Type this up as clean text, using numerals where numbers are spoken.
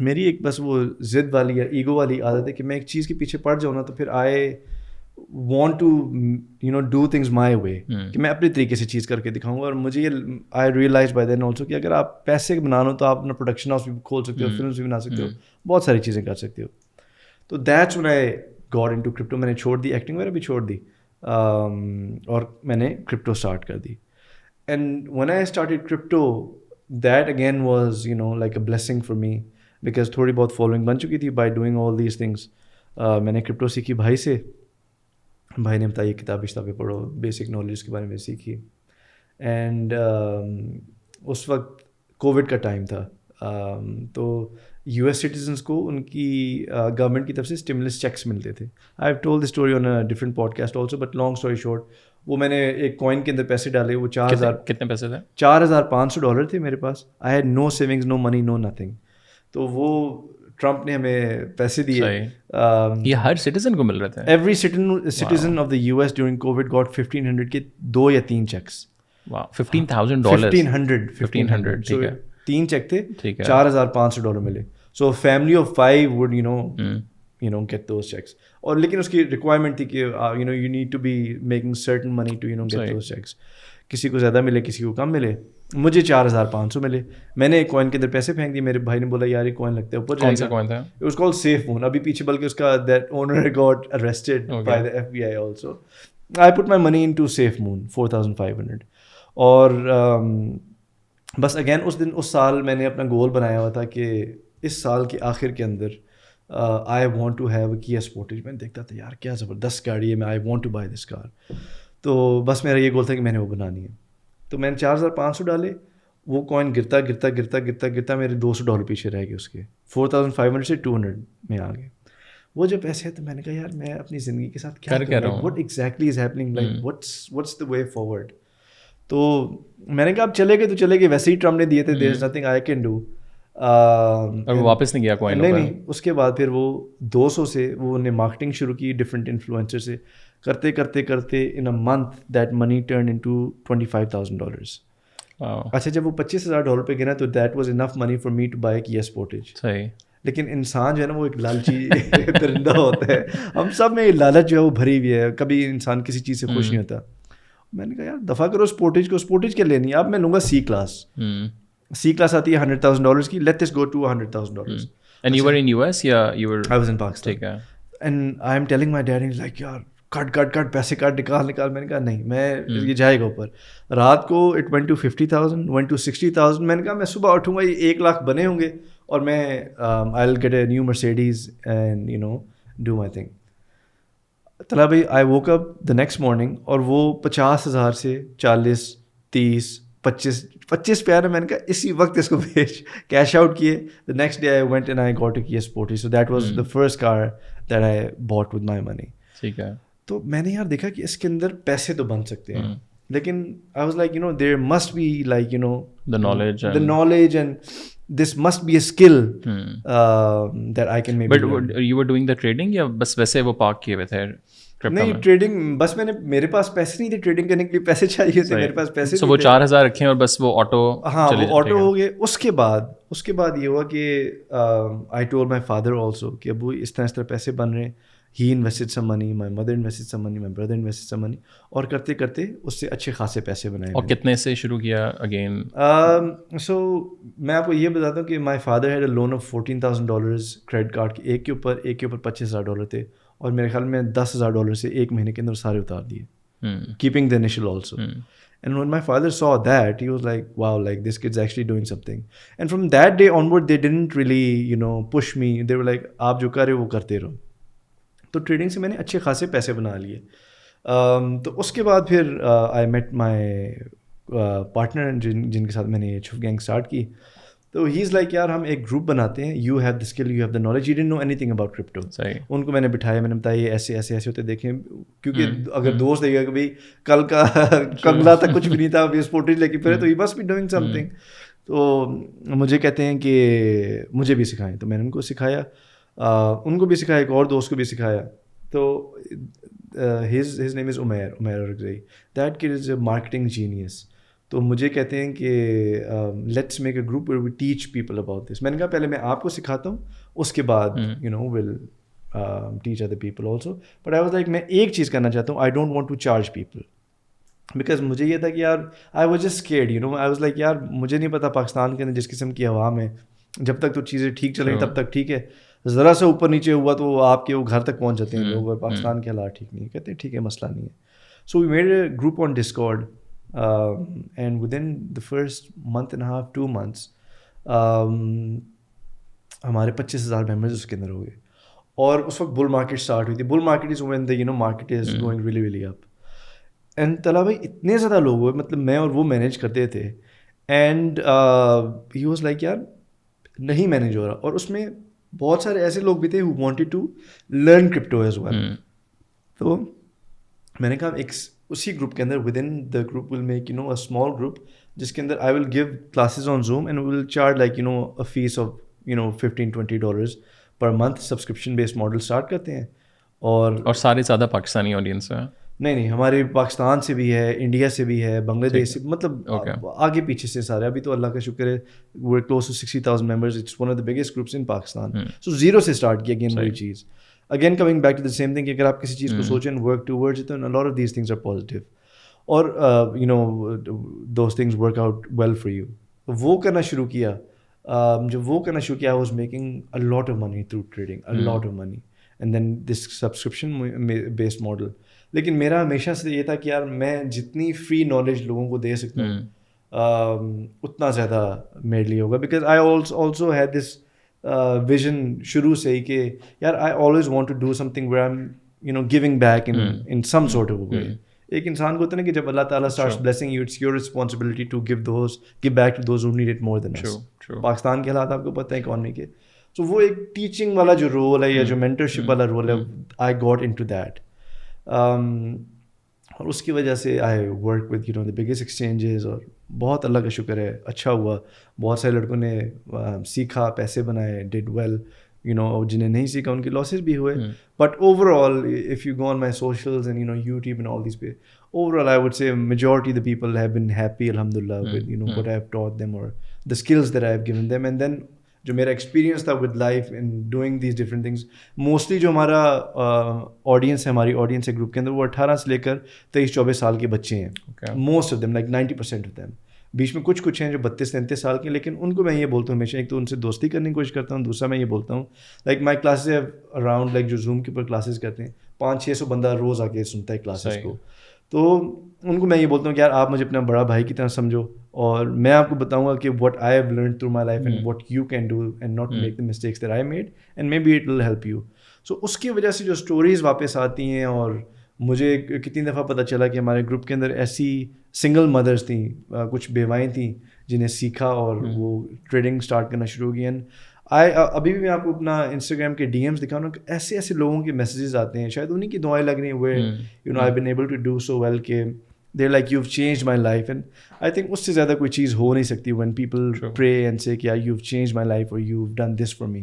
میری ایک بس وہ ضد والی یا ایگو والی عادت ہے کہ میں ایک چیز کے پیچھے پڑ جاؤں نا تو پھر I want to do things my way کہ میں اپنے طریقے سے چیز کر کے دکھاؤں گا. اور مجھے یہ آئی ریئلائز بائی دین آلسو کہ اگر آپ پیسے بنانا ہو تو آپ اپنا پروڈکشن ہاؤس بھی کھول سکتے ہو, فلمس بھی بنا سکتے ہو, بہت ساری چیزیں کر سکتے ہو. تو that's when I got into crypto. میں نے چھوڑ دی ایکٹنگ وغیرہ بھی چھوڑ دی اور میں نے کرپٹو اسٹارٹ کر دی. And when I started crypto that again was like a blessing for me because تھوڑی بہت فالوئنگ بن چکی تھی by doing all these things. میں نے کرپٹو سیکھی بھائی سے. بھائی نے بتایا کتابیں پڑھو, بیسک نالج کے بارے میں سیکھی. اینڈ اس وقت کووڈ کا ٹائم تھا, تو یو ایس سٹیزنس کو ان کی گورنمنٹ کی طرف سے اسٹیمولس چیکس ملتے تھے. I have told the story on a different podcast also, but long story short, وہ میں نے ایک کوائن کے اندر پیسے ڈالے. وہ کتنے پیسے تھے؟ $4,500 تھے میرے پاس. I had no savings, no money, no nothing. تو وہ ٹرمپ نے ہمیں پیسے دیے. یہ ہر سٹیزن کو مل رہے تھے. Every citizen of the U S during Covid got 1,500 کے 2 یا 3 چیکس. $15,000. 1,500 So 3 چیک تھے, $4,500 ملے. So family of 5 would get those checks. اور لیکن اس کی ریکوائرمنٹ تھی کہ you need to be making certain money to get those checks. کسی کو زیادہ ملے, کسی کو کم ملے. مجھے 4,500 ملے. میں نے ایک کوائن کے اندر پیسے پھینک دیے. میرے بھائی نے بولا یار یہ کوائن لگتا ہے اوپر جائے گا. کون سا کوائن تھا؟ It was called Safe Moon. ابھی پیچھے بلکہ اس کا that owner got arrested by the FBI also. I put my money into Safe Moon, 4,500. اور بس اگین اس سال میں نے اپنا گول بنایا ہوا تھا کہ اس سال کے آخر کے اندر I want to have a Kia Sportage. میں دیکھتا تھا یار کیا زبردست گاڑی ہے, میں I want to buy this car. تو بس میرا یہ گول تھا کہ میں نے وہ بنانی ہے. تو میں نے 4,500 ڈالے. وہ کوائن گرتا گرتا گرتا گرتا گرتا میرے $200 پیچھے رہ گئے. اس کے 4,500 سے 200 میں آ گئے. وہ جو پیسے تو میں نے کہا یار میں اپنی زندگی کے ساتھ کیا کر رہا ہوں, what exactly is happening, like what's the way forward. تو میں نے کہا اب چلے گئے تو چلے گئے, ویسے ہی ٹرمپ نے دیے تھے, there is nothing I can do. اور وہ واپس نہیں گیا کوائن؟ نہیں. اس کے بعد پھر وہ 200 سے وہ نے مارکیٹنگ شروع کی ڈفرینٹ انفلوئنسر سے. کرتے کرتے کرتے in a month that money turn into $25,000. اچھا جب وہ $25,000 پہ گیا تو that was enough money for me to buy Kia Sportage. صحیح. لیکن انسان جو ہے نا وہ ایک لالچی درندہ ہوتا ہے. ہم سب میں لالچ جو ہے وہ بھری ہوئی ہے. کبھی انسان کسی چیز سے خوش نہیں ہوتا. میں نے کہا یار دفعہ کرو اسپورٹیج کو. اسپورٹیج کیا لینی ہے, اب میں لوں گا سی کلاس آتی ہے $100,000 کی. Let us go to $100,000. And you were in US یا you were? I was in Pakistan. ٹھیک ہے. And I am telling my dad, he's like یار کٹ پیسے کٹ نکال. میں نے کہا نہیں, میں یہ جائے گا اوپر. رات کو it went to 50,000, went to 60,000. میں نے کہا میں صبح اٹھوں گا یہ 1 لاکھ بنے ہوں گے اور میں I'll get a new Mercedes and do my thing. طلع بھائی I woke up the next morning اور وہ 50,000 سے 40, 30, 25 پہ آنا. میں نے کہا اسی وقت اس کو بھیج کیش آؤٹ کیے. The next day I went and I got a Kia Sportage. So that was the first car that I bought with my money. ٹھیک ہے. تو میں نے یار دیکھا کہ اس کے اندر پیسے تو بن سکتے ہیں, لیکن I was like there must be like the knowledge and this must be a skill that I can maybe. But you were doing the trading یا بس ویسے وہ پارک کیے ہوئے تھے؟ نہیں ٹریڈنگ بس میرے پاس پیسے نہیں تھے, ٹریڈنگ کرنے کے لیے پیسے چاہیے تھے, میرے پاس پیسے. وہ 4,000 رکھے اور بس وہ آٹو. ہاں وہ آٹو ہو گئے. اس کے بعد یہ ہوا کہ I told my father also کہ ابو اس طرح پیسے بن رہے ہیں. He invested some money, my mother invested some money, my brother invested some money. اور کرتے کرتے اس سے اچھے خاصے پیسے بنائے. اور کتنے سے شروع کیا اگین؟ سو میں آپ کو یہ بتاتا ہوں کہ my father had a loan of $14,000 credit card کے. ایک کے اوپر $25,000 تھے, اور میرے خیال میں $10,000 سے ایک مہینے کے اندر سارے اتار دیے, keeping the initial also. And when my father saw that, he was like, wow, like this kid's actually doing something. And from that day onward, they didn't really, push me. They were like, آپ جو کرے وہ کرتے رہو. تو trading سے میں نے اچھے خاصے پیسے بنا لیے. تو اس کے بعد پھر آئی میٹ مائی پارٹنر جن کے ساتھ میں نے چھپ گینگ اسٹارٹ کی. تو ہی از لائک یار ہم ایک گروپ بناتے ہیں, you have the skill, you have the knowledge, you don't know anything about crypto. ان کو میں نے بٹھایا, میں نے بتایا یہ ایسے ایسے ایسے ہوتے دیکھیں, کیونکہ اگر دوست دیکھے گا کہ بھائی کل کا کنگلا تک کچھ بھی نہیں تھا, ابھی اسپورٹیج لے کے پھرے, تو he must be doing something. تو مجھے کہتے ہیں کہ مجھے بھی سکھائیں. تو میں نے ان کو سکھایا, ان کو بھی سکھایا, ایک اور دوست کو بھی سکھایا. تو his name is Umair اورگزئی. That kid is a marketing genius. تو مجھے کہتے ہیں کہ let's make a group where we teach people about this. میں نے کہا پہلے میں آپ کو سکھاتا ہوں, اس کے بعد you know will teach other people also. But I was like میں ایک چیز کرنا چاہتا ہوں, I don't want to charge people because مجھے یہ تھا کہ یار I was just scared, you know, I was like یار مجھے نہیں پتا پاکستان کے اندر جس قسم کی عوام ہے, جب تک تو چیزیں ٹھیک چلیں تب تک ٹھیک ہے, ذرا سا اوپر نیچے ہوا تو آپ کے وہ گھر تک پہنچ جاتے ہیں لوگ, اور پاکستان کے حالات ٹھیک نہیں. کہتے ہیں ٹھیک ہے مسئلہ نہیں ہے. So we made a group on Discord and within the first month and a half 2 months ہمارے 25,000 ممبرز اس کے اندر ہو گئے. اور اس وقت بل مارکیٹ اسٹارٹ ہوئی تھی. Bull market is when the you know market is going rally rally up. And Talha بھائی اتنے زیادہ لوگ ہوئے, مطلب میں اور وہ مینیج کرتے تھے, اینڈ ہی واز لائک یار نہیں مینیج ہو رہا. اور اس میں بہت سارے ایسے لوگ بھی تھے who wanted to learn crypto as well. تو میں نے کہا ایک اسی گروپ کے اندر with in the group will make you know a small group جس کے اندر I will give classes on Zoom and will charge like you know a fee of you know $15-20 per month. Subscription based model start کرتے ہیں. اور سارے زیادہ Pakistani audience ہیں؟ نہیں ہمارے پاکستان سے بھی ہے, انڈیا سے بھی ہے, بنگلہ دیش سے, مطلب آگے پیچھے سے سارے. ابھی تو اللہ کا شکر ہے we're close to 60,000 members. It's one of the biggest groups in Pakistan. So zero سے اسٹارٹ کیا again وہی چیز. Again coming back to the same thing کہ اگر آپ کسی چیز کو سوچیں and work towards it, then a lot of these things are positive. اور you know those things work out well for you. وہ کرنا شروع کیا. جب وہ کرنا شروع کیا I was making a lot of money through trading, a lot of money. And then this subscription based model. لیکن میرا ہمیشہ سے یہ تھا کہ یار میں جتنی فری نالج لوگوں کو دے سکتا ہوں اتنا زیادہ میرے لیے ہوگا. Because I also had this vision شروع سے ہی کہ یار I always want to do something where I am you know giving back in some sort of way. ایک انسان کو ہوتا ہے نا کہ جب اللہ تعالیٰ starts blessing you, it's your responsibility to give back to those who need it more than us. Pakistan کے حالات آپ کو پتہ ہے اکانومی کے. سو وہ ایک ٹیچنگ والا جو رول ہے یا جو مینٹرشپ والا رول ہے, I got into that. اور اس کی وجہ سے I work with you know the biggest exchanges. اور بہت اللہ کا شکر ہے اچھا ہوا. بہت سارے لڑکوں نے سیکھا, پیسے بنائے, ڈڈ ویل یو نو. جنہیں نہیں سیکھا ان کے لاسز بھی ہوئے. But overall if you go on my socials and you know YouTube and all this پہ, overall I would say majority the people have been happy الحمد للہ with you know what I have taught them اور the skills that I have given them. And then جو میرا experience تھا with life in doing these different things, mostly جو ہمارا audience ہے, ہماری آڈینس ہے گروپ کے اندر, وہ 18 سے لے کر 23-24 سال کے بچے ہیں. Most of them like 90% of them. بیچ میں کچھ ہیں جو 32-33 سال کے, لیکن ان کو میں یہ بولتا ہوں ہمیشہ, ایک تو ان سے دوستی کرنے کی کوشش کرتا ہوں, دوسرا میں یہ بولتا ہوں like my classes around like جو زوم کے اوپر کلاسز کرتے ہیں 500-600 بندہ روز آ کے سنتا ہے کلاسز کو. تو ان کو میں یہ بولتا ہوں کہ یار آپ مجھے اپنا بڑا بھائی کی طرح سمجھو, اور میں آپ کو بتاؤں گا کہ what I have learned through my life and what you can do and not make the mistakes that I made and maybe it will help you. So اس کی وجہ سے جو اسٹوریز واپس آتی ہیں, اور مجھے کتنی دفعہ پتہ چلا کہ ہمارے گروپ کے اندر ایسی سنگل مدرس تھیں, کچھ بیوائیں تھیں جنہیں سیکھا اور وہ ٹریڈنگ اسٹارٹ کرنا شروع کی. اینڈ ابھی بھی میں آپ کو اپنا انسٹاگرام کے ڈی ایمس دکھاؤں کہ ایسے لوگوں کے میسیجز آتے ہیں, شاید انہیں کی دعائیں لگ رہی ہیں where you know I been able to do so well کہ they're like you've changed my life. And I think اس سے زیادہ کوئی چیز ہو نہیں سکتی when people pray and say کہ you've changed my life or you've done this for me.